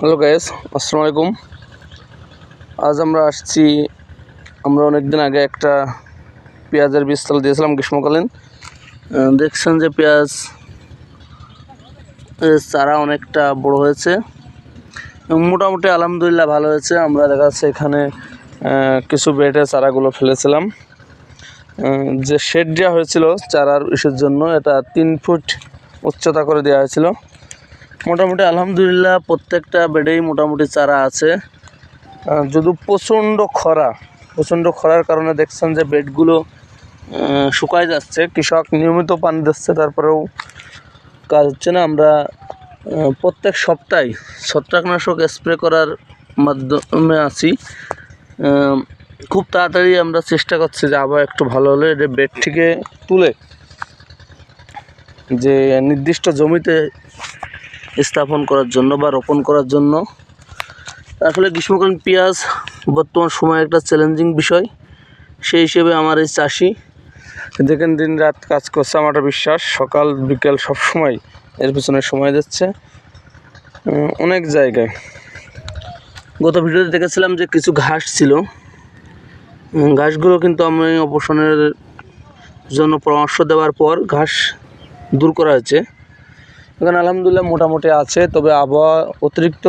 Hello guys, আসসালামু আলাইকুম। আজ আমরা আসছি, আমরা অনেক দিন আগে একটা পেঁয়াজের বীজতলা দিয়েছিলাম গ্রীষ্মকালীন। দেখছেন যে পেঁয়াজ চারা অনেকটা বড় হয়েছে, মোটামুটি আলহামদুলিল্লাহ ভালো হয়েছে। আমরা দেখা যাচ্ছে এখানে কিছু বেডে চারাগুলো ফেলেছিলাম। যে শেড দেওয়া হয়েছিল চারার ইসের জন্য, এটা 3 ফুট উচ্চতা করে দেওয়া হয়েছিল। মোটামুটি আলহামদুলিল্লাহ প্রত্যেকটা বেডেই মোটামুটি চারা আছে। যদি প্রচণ্ড খরার কারণে দেখছেন যে বেডগুলো শুকায় যাচ্ছে। কৃষক নিয়মিত পানি দিচ্ছে, তারপরেও কাজ হচ্ছে না। আমরা প্রত্যেক সপ্তাহে ছত্রাকনাশক স্প্রে করার মাধ্যমে আছি। খুব তাড়াতাড়ি আমরা চেষ্টা করছি যে আবার একটু ভালো হলে এটা বেড থেকে তুলে যে নির্দিষ্ট জমিতে স্থাপন করার জন্য বা রোপণ করার জন্য। আসলে গ্রীষ্মকালীন পেঁয়াজ বর্তমান সময়ে একটা চ্যালেঞ্জিং বিষয়। সেই হিসেবে আমার এই চাষি দেখেন দিন রাত কাজ করছে। আমার বিশ্বাস সকাল বিকেল সব সময় এর পিছনে সময় দিচ্ছে অনেক জায়গায়। গত ভিডিওতে দেখেছিলাম যে কিছু ঘাস ছিল, ঘাসগুলো কিন্তু আমি অপসারণের জন্য পরামর্শ দেওয়ার পর ঘাস দূর করা হয়েছে। এখানে আলহামদুলিল্লাহ মোটামুটি আছে, তবে আবহাওয়া অতিরিক্ত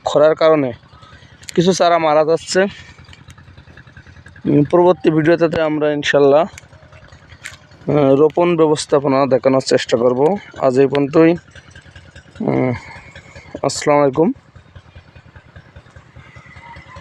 খরার কারণে কিছু চারা মারা যাচ্ছে। পরবর্তী ভিডিওতে আমরা ইনশাল্লাহ রোপণ ব্যবস্থাপনা দেখানোর চেষ্টা করব। আজ এই পর্যন্তই। আসসালামু আলাইকুম।